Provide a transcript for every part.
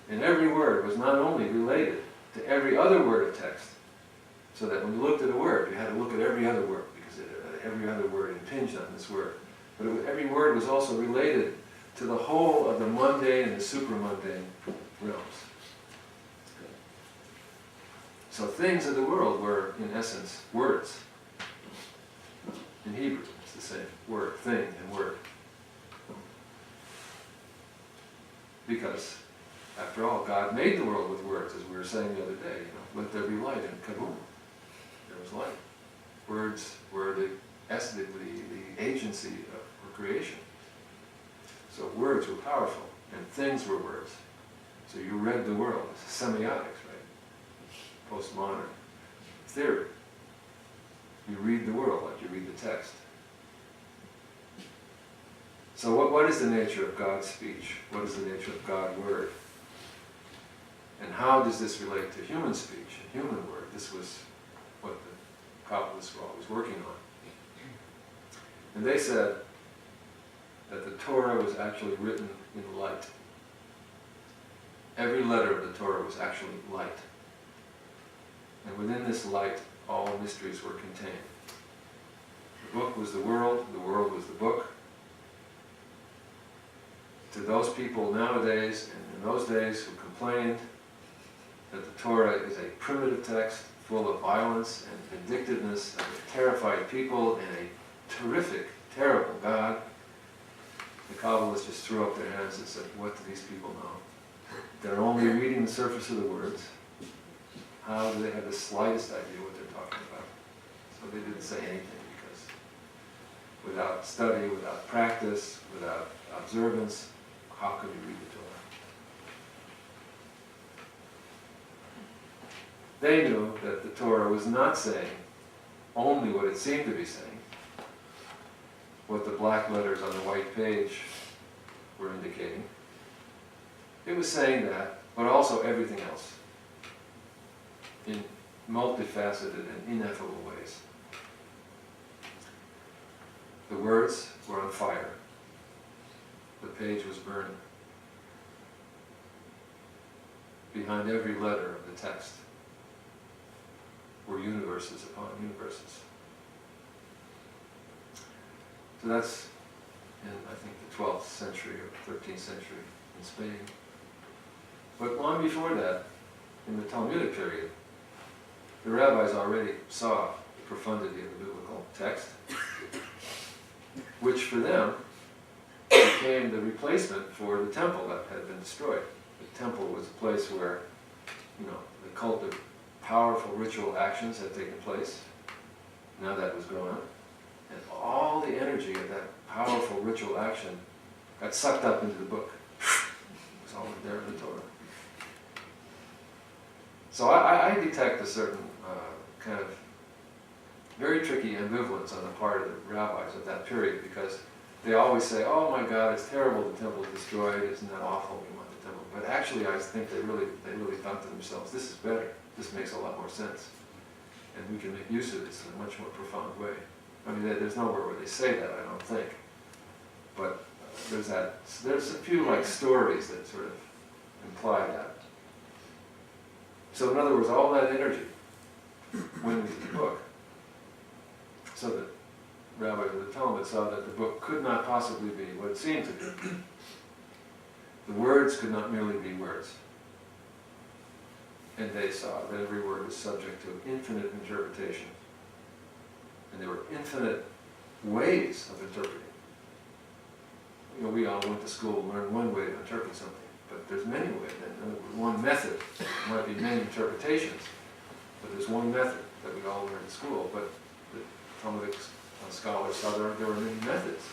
And every word was not only related to every other word of text, so that when you looked at a word, you had to look at every other word, because every other word impinged on this word. But every word was also related to the whole of the mundane and the supramundane realms. So things of the world were, in essence, words. In Hebrew, it's the same word, thing and word. Because, after all, God made the world with words, as we were saying the other day. Let there be light, and kaboom, there was light. Words were the agency for creation. So words were powerful, and things were words. So you read the world. It's semiotics, right? Postmodern theory. You read the world like you read the text. So what is the nature of God's speech? What is the nature of God's word? And how does this relate to human speech and human word? This was what the Kabbalists were always working on. And they said that the Torah was actually written in light. Every letter of the Torah was actually light. And within this light, all mysteries were contained. The book was the world was the book. To those people nowadays, and in those days, who complained that the Torah is a primitive text full of violence and vindictiveness of a terrified people and a terrific, terrible God, the Kabbalists just threw up their hands and said, what do these people know? They're only reading the surface of the words. How do they have the slightest idea what they're talking about? So they didn't say anything, because without study, without practice, without observance, how could you read the Torah? They knew that the Torah was not saying only what it seemed to be saying, what the black letters on the white page were indicating. It was saying that, but also everything else, in multifaceted and ineffable ways. The words were on fire. The page was burning. Behind every letter of the text were universes upon universes. So that's in, I think, the 12th century or 13th century in Spain. But long before that, in the Talmudic period, the rabbis already saw the profundity of the biblical text, which for them became the replacement for the temple that had been destroyed. The temple was a place where, the cult of powerful ritual actions had taken place. Now that was gone. And all the energy of that powerful ritual action got sucked up into the book. It was all there in the Torah. So I detect a certain kind of very tricky ambivalence on the part of the rabbis of that period, because they always say, oh my God, it's terrible the temple is destroyed, isn't that awful, we want the temple. But actually I think they really thought to themselves, this is better, this makes a lot more sense. And we can make use of this in a much more profound way. I mean, there's nowhere where they say that, I don't think. But there's a few like stories that sort of imply that. So in other words, all that energy went into the book. So that rabbis of the Talmud saw that the book could not possibly be what it seemed to be. The words could not merely be words. And they saw that every word was subject to infinite interpretation. And there were infinite ways of interpreting. We all went to school and learned one way to interpret something, but there's many ways. And one method. There might be many interpretations, but there's one method that we all learned in school. But the Talmudic scholars saw there were many methods.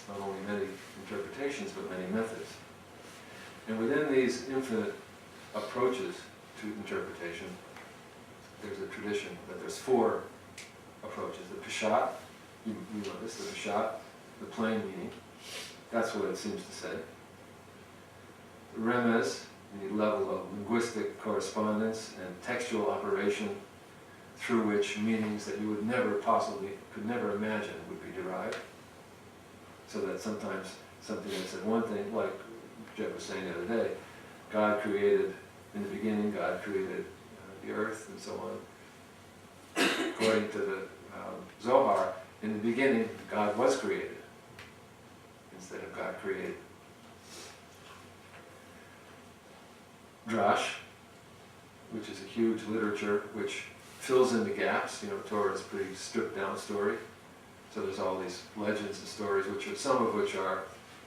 Not only many interpretations, but many methods. And within these infinite approaches to interpretation, there's a tradition that there's four approaches. The Peshat, you know this, the Peshat, the plain meaning, that's what it seems to say. The Remez, the level of linguistic correspondence and textual operation through which meanings that you would could never imagine would be derived. So that sometimes something that said one thing, like Jeff was saying the other day, God created, in the beginning God created the earth and so on. According to the Zohar, in the beginning God was created instead of God created. Drash, which is a huge literature which fills in the gaps. Torah is a pretty stripped down story. So there's all these legends and stories, some of which are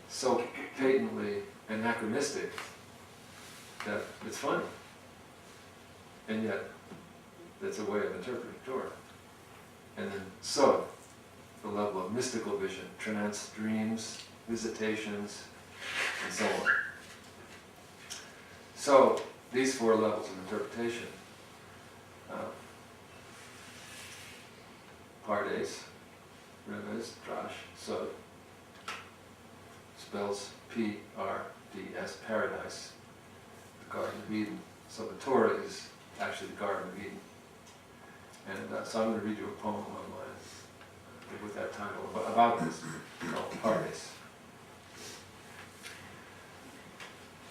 so patently anachronistic that it's funny. And yet, that's a way of interpreting Torah. And then Sod, the level of mystical vision, trance, dreams, visitations, and so on. So, these 4 levels of interpretation. Pardes, Remez, Drash, Sod, spells P-R-D-S, paradise, the Garden of Eden. So the Torah is actually the Garden of Eden. And so I'm going to read you a poem online with that title about this, called Pardes,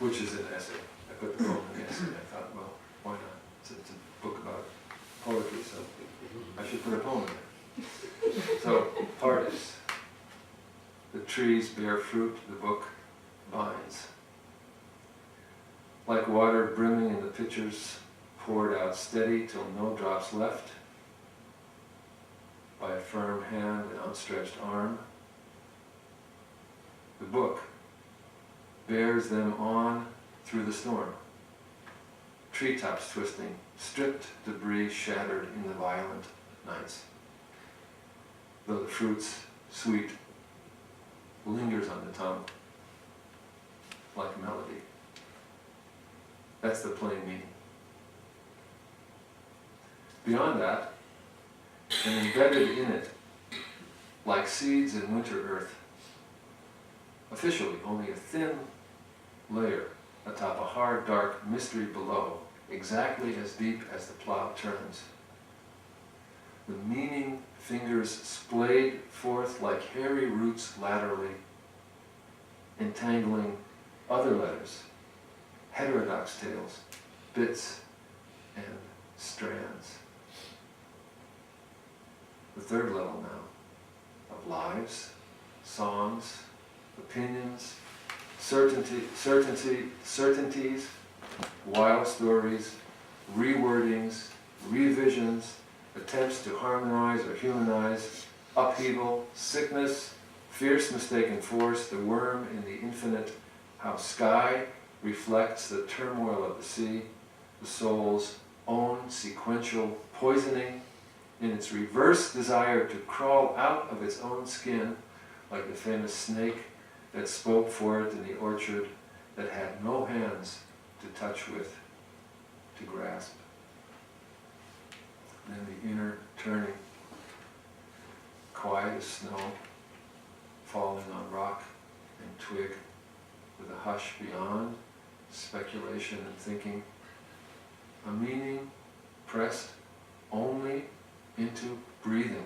which is an essay. I put the poem in the essay. I thought, well, why not? It's a book about poetry, so I should put a poem in there. So, Pardes. The trees bear fruit, the book vines. Like water brimming in the pitchers, poured out steady till no drops left, by a firm hand and outstretched arm. The book bears them on through the storm. Treetops twisting, stripped debris shattered in the violent nights. Though the fruit's sweet lingers on the tongue like melody. That's the plain meaning. Beyond that, and embedded in it, like seeds in winter earth, officially only a thin layer atop a hard, dark mystery below, exactly as deep as the plow turns. The meaning fingers splayed forth like hairy roots laterally, entangling other letters, heterodox tales, bits and strands. The 3rd level now, of lives, songs, opinions, certainties, wild stories, rewordings, revisions, attempts to harmonize or humanize, upheaval, sickness, fierce mistaken force, the worm in the infinite, how sky reflects the turmoil of the sea, the soul's own sequential poisoning, in its reverse desire to crawl out of its own skin, like the famous snake that spoke for it in the orchard, that had no hands to touch with, to grasp. And then the inner turning, quiet as snow, falling on rock and twig, with a hush beyond speculation and thinking, a meaning pressed only into breathing,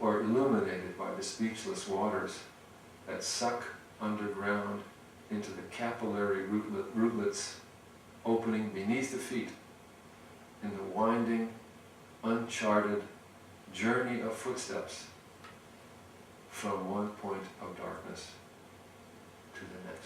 or illuminated by the speechless waters that suck underground into the capillary rootlets opening beneath the feet in the winding, uncharted journey of footsteps from one point of darkness to the next.